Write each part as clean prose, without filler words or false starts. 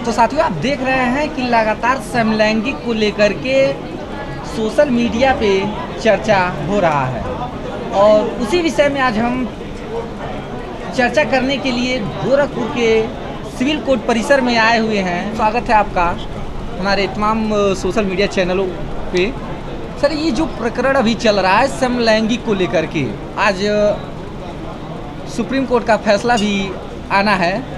तो साथियों, आप देख रहे हैं कि लगातार समलैंगिक को लेकर के सोशल मीडिया पे चर्चा हो रहा है और उसी विषय में आज हम चर्चा करने के लिए गोरखपुर के सिविल कोर्ट परिसर में आए हुए हैं। स्वागत है आपका हमारे तमाम सोशल मीडिया चैनलों पे। सर, ये जो प्रकरण अभी चल रहा है समलैंगिक को लेकर के, आज सुप्रीम कोर्ट का फैसला भी आना है,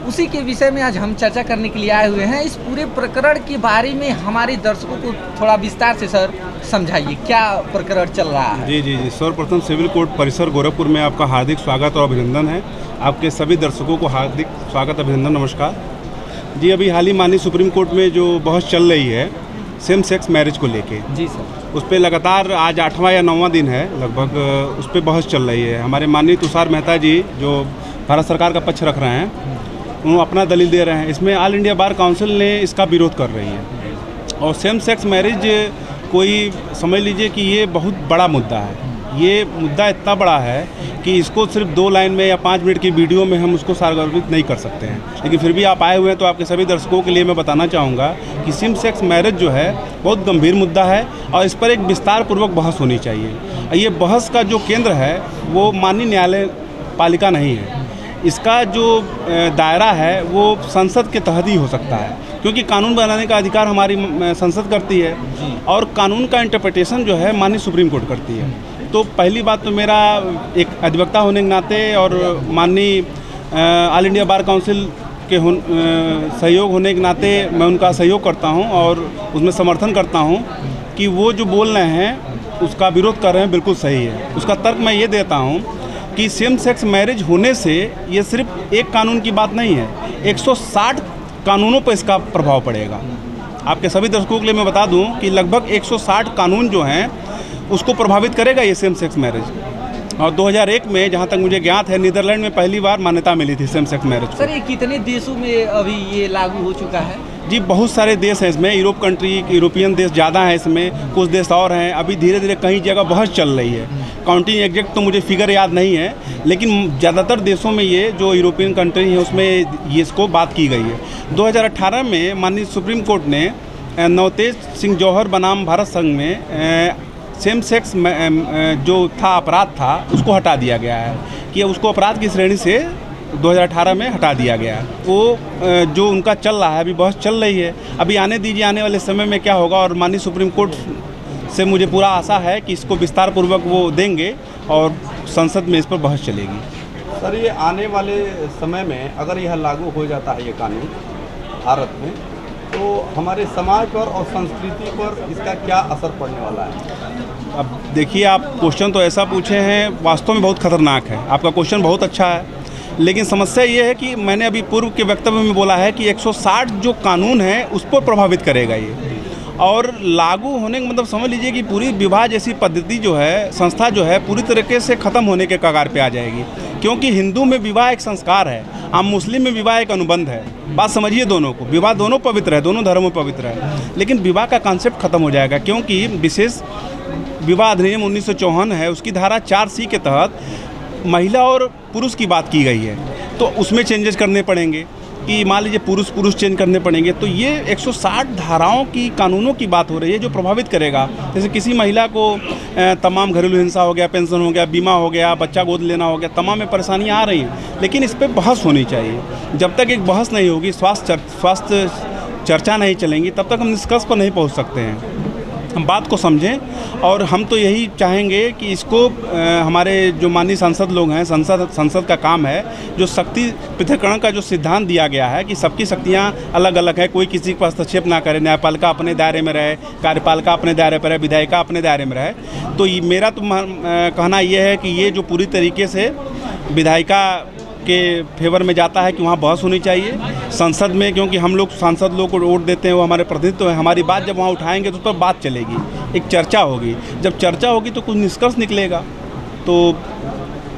उसी के विषय में आज हम चर्चा करने के लिए आए हुए हैं। इस पूरे प्रकरण के बारे में हमारे दर्शकों को थोड़ा विस्तार से सर समझाइए, क्या प्रकरण चल रहा है। जी, सर्वप्रथम सिविल कोर्ट परिसर गोरखपुर में आपका हार्दिक स्वागत और अभिनंदन है। आपके सभी दर्शकों को हार्दिक स्वागत, अभिनंदन, नमस्कार जी। अभी हाल ही माननीय सुप्रीम कोर्ट में जो बहस चल रही है सेम सेक्स मैरिज को लेके, जी सर, उस पर लगातार आज 8वां या 9वां दिन है लगभग, उस पर बहस चल रही है। हमारे माननीय तुषार मेहता जी जो भारत सरकार का पक्ष रख रहे हैं, वो अपना दलील दे रहे हैं। इसमें ऑल इंडिया बार काउंसिल ने इसका विरोध कर रही है और सेम सेक्स मैरिज कोई समझ लीजिए कि ये बहुत बड़ा मुद्दा है। ये मुद्दा इतना बड़ा है कि इसको सिर्फ 2 लाइन में या 5 मिनट की वीडियो में हम उसको सार्वजनिक नहीं कर सकते हैं, लेकिन फिर भी आप आए हुए हैं तो आपके सभी दर्शकों के लिए मैं बताना चाहूँगा कि सेम सेक्स मैरिज जो है बहुत गंभीर मुद्दा है और इस पर एक विस्तार पूर्वक बहस होनी चाहिए। ये बहस का जो केंद्र है वो माननीय न्यायालय पालिका नहीं है, इसका जो दायरा है वो संसद के तहत ही हो सकता है, क्योंकि कानून बनाने का अधिकार हमारी संसद करती है और कानून का इंटरप्रिटेशन जो है माननीय सुप्रीम कोर्ट करती है। तो पहली बात तो मेरा एक अधिवक्ता होने के नाते और माननीय ऑल इंडिया बार काउंसिल के सहयोग होने के नाते मैं उनका सहयोग करता हूं और उसमें समर्थन करता हूं कि वो जो बोल रहे हैं उसका विरोध कर रहे हैं, बिल्कुल सही है। उसका तर्क मैं ये देता हूं कि सेम सेक्स मैरिज होने से ये सिर्फ एक कानून की बात नहीं है, 160 कानूनों पर इसका प्रभाव पड़ेगा। आपके सभी दर्शकों के लिए मैं बता दूं कि लगभग 160 कानून जो हैं उसको प्रभावित करेगा ये सेम सेक्स मैरिज। और 2001 में जहां तक मुझे ज्ञात है नीदरलैंड में पहली बार मान्यता मिली थी सेम सेक्स मैरिज। सर, ये कितने देशों में अभी ये लागू हो चुका है? जी, बहुत सारे देश हैं इसमें, यूरोपियन देश ज़्यादा हैं इसमें, कुछ देश और हैं। अभी धीरे धीरे कई जगह बहस चल रही है, काउंटिंग एग्जैक्ट तो मुझे फिगर याद नहीं है, लेकिन ज़्यादातर देशों में ये जो यूरोपियन कंट्री है उसमें ये इसको बात की गई है। 2018 में माननीय सुप्रीम कोर्ट ने नवतेज सिंह जौहर बनाम भारत संघ में सेम सेक्स जो था अपराध था उसको हटा दिया गया है कि उसको अपराध की श्रेणी से 2018 में हटा दिया गया। वो जो उनका चल रहा है, अभी बहस चल रही है, अभी आने दीजिए, आने वाले समय में क्या होगा। और माननीय सुप्रीम कोर्ट से मुझे पूरा आशा है कि इसको विस्तार पूर्वक वो देंगे और संसद में इस पर बहस चलेगी। सर, ये आने वाले समय में अगर यह लागू हो जाता है ये कानून भारत में, तो हमारे समाज पर और संस्कृति पर इसका क्या असर पड़ने वाला है? अब देखिए, आप क्वेश्चन तो ऐसा पूछे हैं, वास्तव में बहुत खतरनाक है। आपका क्वेश्चन बहुत अच्छा है, लेकिन समस्या ये है कि मैंने अभी पूर्व के वक्तव्य में बोला है कि 160 जो कानून है उस पर प्रभावित करेगा ये, और लागू होने का मतलब समझ लीजिए कि पूरी विवाह जैसी पद्धति जो है, संस्था जो है, पूरी तरीके से ख़त्म होने के कगार पे आ जाएगी। क्योंकि हिंदू में विवाह एक संस्कार है, हम मुस्लिम में विवाह एक अनुबंध है। बात समझिए दोनों को, विवाह दोनों पवित्र है, दोनों धर्मों पवित्र है, लेकिन विवाह का कॉन्सेप्ट खत्म हो जाएगा। क्योंकि विशेष विवाह अधिनियम 1954 है, उसकी धारा 4C के तहत महिला और पुरुष की बात की गई है, तो उसमें चेंजेस करने पड़ेंगे कि मान लीजिए पुरुष चेंज करने पड़ेंगे। तो ये 160 धाराओं की, कानूनों की बात हो रही है जो प्रभावित करेगा। जैसे किसी महिला को तमाम घरेलू हिंसा हो गया, पेंशन हो गया, बीमा हो गया, बच्चा गोद लेना हो गया, तमाम में परेशानियाँ आ रही हैं, लेकिन इस पर बहस होनी चाहिए। जब तक एक बहस नहीं होगी, स्वास्थ्य चर्चा नहीं चलेंगी, तब तक हम निष्कर्ष पर नहीं पहुँच सकते हैं। हम बात को समझें और हम तो यही चाहेंगे कि इसको हमारे जो माननीय सांसद लोग हैं, संसद का काम है, जो शक्ति पृथक्करण का जो सिद्धांत दिया गया है कि सबकी शक्तियाँ अलग अलग है, कोई किसी पर हस्तक्षेप ना करे, न्यायपालिका अपने दायरे में रहे, कार्यपालिका अपने दायरे पर रहे, विधायिका अपने दायरे में रहे। तो मेरा तो कहना यह है कि ये जो पूरी तरीके से विधायिका के फेवर में जाता है कि वहाँ बहस होनी चाहिए संसद में, क्योंकि हम लोग सांसद लोग को वोट देते हैं, वो हमारे प्रतिनिधित्व है। हमारी बात जब वहाँ उठाएंगे तो उस पर बात चलेगी, एक चर्चा होगी। जब चर्चा होगी तो कुछ निष्कर्ष निकलेगा। तो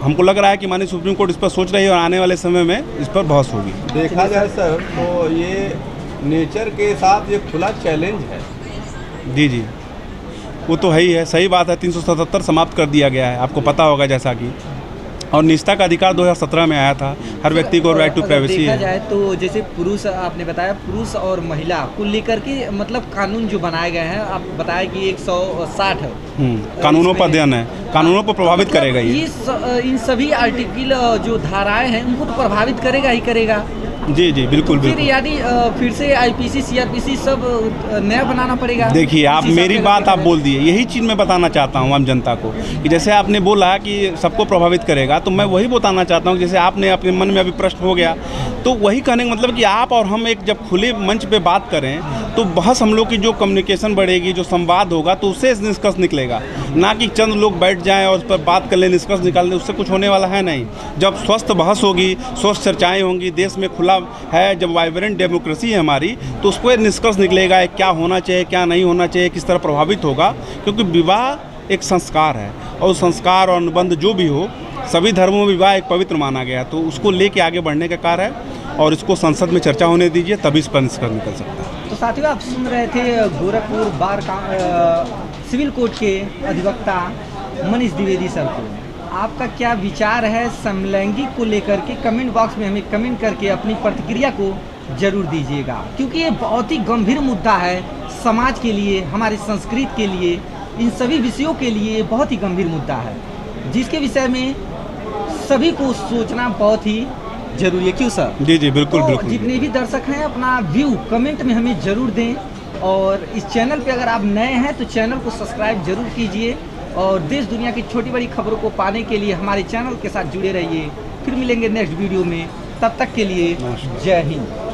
हमको लग रहा है कि माननीय सुप्रीम कोर्ट इस पर सोच रही है और आने वाले समय में इस पर बहस होगी। देखा जाए सर तो ये नेचर के साथ ये खुला चैलेंज है। जी, वो तो है ही है, सही बात है। 377 समाप्त कर दिया गया है, आपको पता होगा, जैसा कि और निजता का अधिकार 2017 में आया था, हर व्यक्ति को राइट टू अगर प्राइवेसी देखा है। जाए तो जैसे पुरुष, आपने बताया पुरुष और महिला को लेकर के मतलब कानून जो बनाए गए हैं, आप बताया कि 160 कानूनों पर इसमें- अध्ययन है, कानूनों पर प्रभावित मतलब करेगा ये। इन सभी आर्टिकल जो धाराएं हैं उनको तो प्रभावित करेगा ही करेगा। जी जी बिल्कुल फिर बिल्कुल। यदि फिर से आईपीसी सीआरपीसी सब नया बनाना पड़ेगा। देखिए आप इस हिसाब मेरी से बात अगर आप बोल दिए, यही चीज़ मैं बताना चाहता हूँ आम जनता को कि जैसे आपने बोला कि सबको प्रभावित करेगा, तो मैं वही बताना चाहता हूँ कि जैसे आपने अपने मन में अभी प्रश्न हो गया, तो वही कहने का मतलब कि आप और हम एक जब खुले मंच पे बात करें तो बहस हम लोग की जो कम्युनिकेशन बढ़ेगी, जो संवाद होगा, तो उससे निष्कर्ष निकलेगा, ना कि चंद लोग बैठ जाएं और उस पर बात कर लें, निष्कर्ष निकाल लें, उससे कुछ होने वाला है नहीं। जब स्वस्थ बहस होगी, स्वस्थ चर्चाएँ होंगी, देश में खुला है, जब वाइब्रेंट डेमोक्रेसी है हमारी, तो उस पर निष्कर्ष निकलेगा क्या होना चाहिए, क्या नहीं होना चाहिए, किस तरह प्रभावित होगा। क्योंकि विवाह एक संस्कार है और संस्कार और अनुबंध जो भी हो, सभी धर्मों में विवाह एक पवित्र माना गया, तो उसको लेके आगे बढ़ने का कार्य है और इसको संसद में चर्चा होने दीजिए, तभी इस पर निष्कर्ष निकल सकता है। तो साथियों, आप सुन रहे थे गोरखपुर बार सिविल कोर्ट के अधिवक्ता मनीष द्विवेदी सर को। आपका क्या विचार है समलैंगिक को लेकर के? कमेंट बॉक्स में हमें कमेंट करके अपनी प्रतिक्रिया को जरूर दीजिएगा, क्योंकि ये बहुत ही गंभीर मुद्दा है समाज के लिए, हमारी संस्कृति के लिए, इन सभी विषयों के लिए बहुत ही गंभीर मुद्दा है, जिसके विषय में सभी को सोचना बहुत ही जरूरी है। क्यों सर? जी जी बिल्कुल तो बिल्कुल। जितने भी दर्शक हैं अपना व्यू कमेंट में हमें जरूर दें, और इस चैनल पे अगर आप नए हैं तो चैनल को सब्सक्राइब जरूर कीजिए, और देश दुनिया की छोटी बड़ी खबरों को पाने के लिए हमारे चैनल के साथ जुड़े रहिए। फिर मिलेंगे नेक्स्ट वीडियो में, तब तक के लिए जय हिंद।